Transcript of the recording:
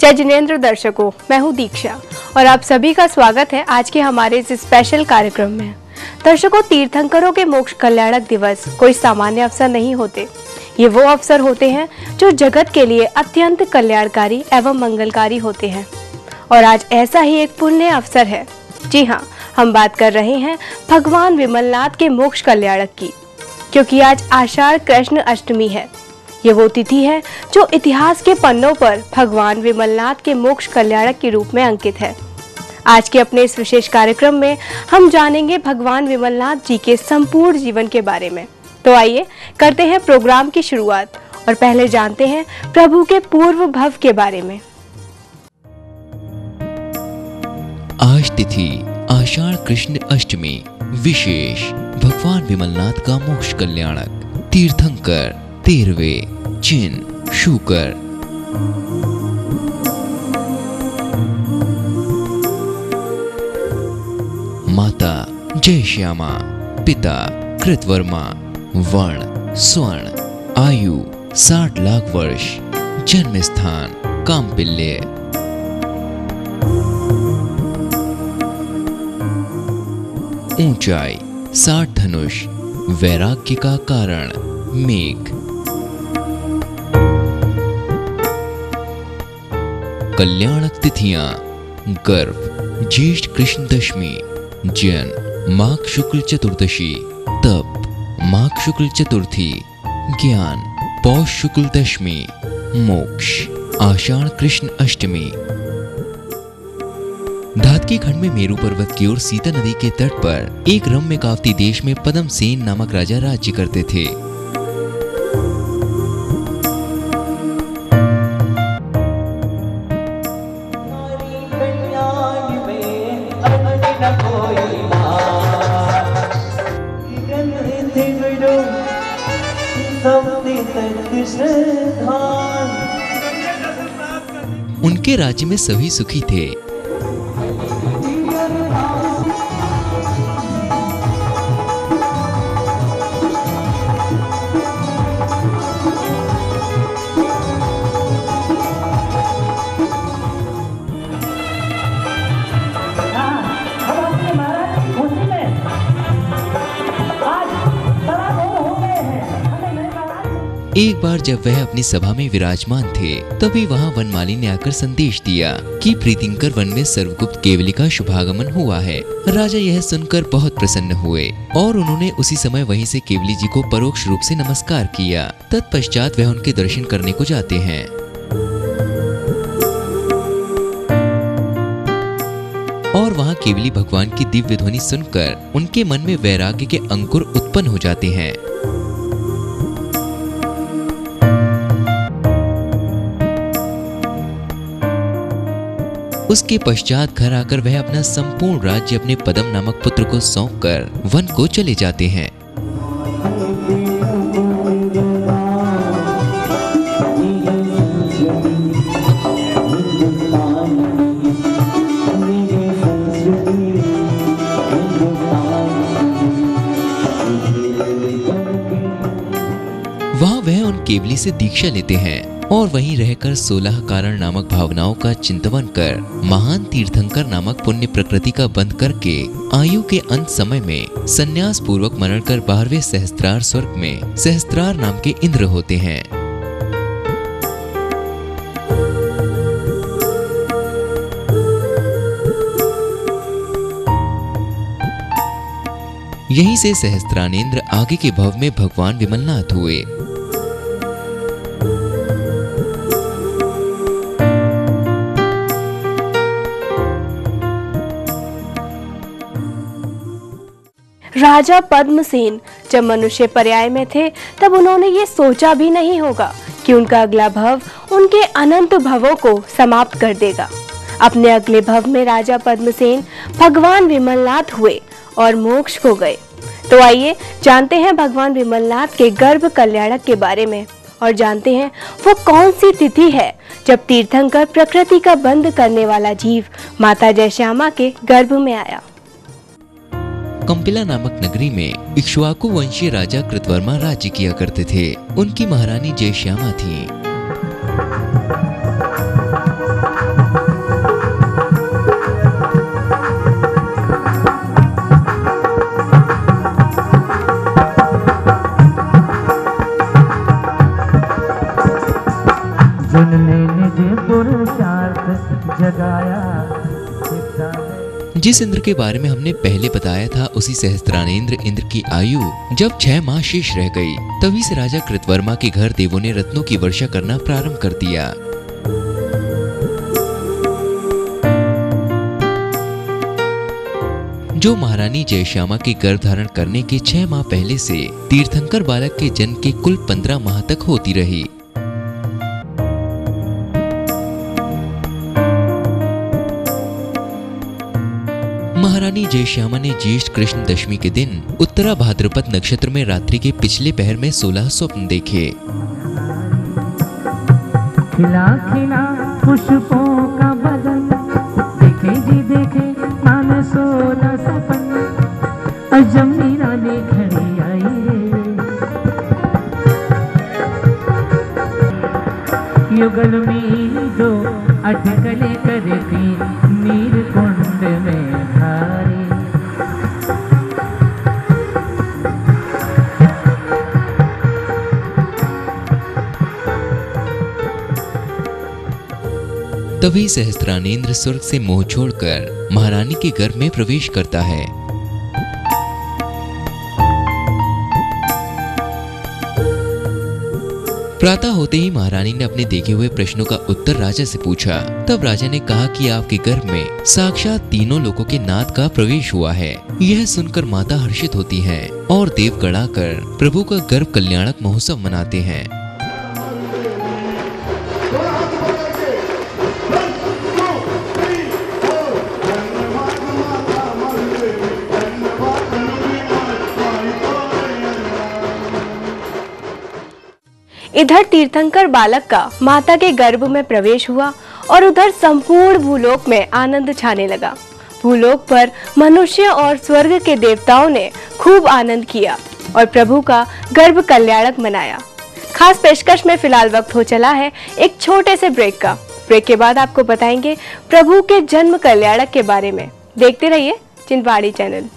जय जिनेंद्र दर्शकों, मैं हूं दीक्षा और आप सभी का स्वागत है आज के हमारे इस स्पेशल कार्यक्रम में। दर्शकों, तीर्थंकरों के मोक्ष कल्याणक दिवस कोई सामान्य अवसर नहीं होते। ये वो अवसर होते हैं जो जगत के लिए अत्यंत कल्याणकारी एवं मंगलकारी होते हैं और आज ऐसा ही एक पुण्य अवसर है। जी हाँ, हम बात कर रहे हैं भगवान विमलनाथ के मोक्ष कल्याणक की, क्योंकि आज आषाढ़ कृष्ण अष्टमी है। ये वो तिथि है जो इतिहास के पन्नों पर भगवान विमलनाथ के मोक्ष कल्याणक के रूप में अंकित है। आज के अपने इस विशेष कार्यक्रम में हम जानेंगे भगवान विमलनाथ जी के संपूर्ण जीवन के बारे में। तो आइए करते हैं प्रोग्राम की शुरुआत और पहले जानते हैं प्रभु के पूर्व भव के बारे में। आज तिथि आषाढ़ कृष्ण अष्टमी, विशेष भगवान विमलनाथ का मोक्ष कल्याणक, तीर्थंकर 13वें चिन्ह शुकर। माता जय श्यामा, पिता कृतवर्मा, वर्ण स्वर्ण, आयु 60 लाख वर्ष, जन्म स्थान कामपिल्य। ऊंचाई 60 धनुष, वैराग्य का कारण मेघ। कल्याणक तिथियां गर्भ ज्येष्ठ कृष्ण दशमी, जन्म माघ शुक्ल चतुर्दशी, तप माघ शुक्ल चतुर्थी, ज्ञान पौष शुक्ल दशमी, मोक्ष आषाढ़ कृष्ण अष्टमी। धातकी खंड में मेरू पर्वत की ओर सीता नदी के तट पर एक रम्य कावती देश में पद्मसेन नामक राजा राज्य करते थे। उनके राज्य में सभी सुखी थे। एक बार जब वह अपनी सभा में विराजमान थे, तभी वहां वनमाली ने आकर संदेश दिया कि प्रीतिंकर वन में सर्वगुप्त केवली का शुभागमन हुआ है। राजा यह सुनकर बहुत प्रसन्न हुए और उन्होंने उसी समय वहीं से केवली जी को परोक्ष रूप से नमस्कार किया। तत्पश्चात वह उनके दर्शन करने को जाते हैं। और वहां केवली भगवान की दिव्य ध्वनि सुनकर उनके मन में वैराग्य के अंकुर उत्पन्न हो जाते हैं। उसके पश्चात घर आकर वह अपना संपूर्ण राज्य अपने पद्म नामक पुत्र को सौंपकर वन को चले जाते हैं। वहां वह उन केवली से दीक्षा लेते हैं और वहीं रहकर 16 कारण नामक भावनाओं का चिंतन कर महान तीर्थंकर नामक पुण्य प्रकृति का बंध करके आयु के अंत समय में संन्यास पूर्वक मरण कर 12वें सहस्त्रार स्वर्ग में सहस्त्रार नाम के इंद्र होते हैं। यहीं से सहस्त्रानेंद्र आगे के भव में भगवान विमलनाथ हुए। राजा पद्मसेन जब मनुष्य पर्याय में थे तब उन्होंने ये सोचा भी नहीं होगा कि उनका अगला भव उनके अनंत भवों को समाप्त कर देगा। अपने अगले भव में राजा पद्मसेन भगवान विमलनाथ हुए और मोक्ष को गए। तो आइए जानते हैं भगवान विमलनाथ के गर्भ कल्याणक के बारे में और जानते हैं वो कौन सी तिथि है जब तीर्थंकर प्रकृति का बंध करने वाला जीव माता जय श्यामा के गर्भ में आया। कंपिला नामक नगरी में इक्ष्वाकु वंशीय राजा कृतवर्मा राज्य किया करते थे। उनकी महारानी जयश्यामा थी। जिस इंद्र के बारे में हमने पहले बताया था, उसी सहस्त्रानेंद्र इंद्र की आयु जब 6 माह शेष रह गई, तभी से राजा कृतवर्मा के घर देवों ने रत्नों की वर्षा करना प्रारंभ कर दिया। जो महारानी जयश्यामा के गर्भ धारण करने के 6 माह पहले से तीर्थंकर बालक के जन्म के कुल 15 माह तक होती रही। महारानी जयश्यामा ने ज्येष्ठ कृष्ण दशमी के दिन उत्तरा भाद्रपद नक्षत्र में रात्रि के पिछले पहर में 16 स्वप्न देखे। खिला खिला पुष्पों का बदन, देखे जी देखे मान 16 सपन, अजम मीराने खड़ी आई रे। युगल में जो अटकले करती नीर कुंड में धारे। तभी सहस्त्रानेंद्र स्वर्ग से मोह छोड़कर महारानी के गर्भ में प्रवेश करता है। प्रातः होते ही महारानी ने अपने देखे हुए प्रश्नों का उत्तर राजा से पूछा। तब राजा ने कहा कि आपके गर्भ में साक्षात तीनों लोकों के नाथ का प्रवेश हुआ है। यह सुनकर माता हर्षित होती हैं और देव गढ़ाकर प्रभु का गर्भ कल्याणक महोत्सव मनाते हैं। इधर तीर्थंकर बालक का माता के गर्भ में प्रवेश हुआ और उधर संपूर्ण भूलोक में आनंद छाने लगा। भूलोक पर मनुष्य और स्वर्ग के देवताओं ने खूब आनंद किया और प्रभु का गर्भ कल्याणक मनाया। खास पेशकश में फिलहाल वक्त हो चला है एक छोटे से ब्रेक का। ब्रेक के बाद आपको बताएंगे प्रभु के जन्म कल्याणक के बारे में। देखते रहिए चिंतवाड़ी चैनल।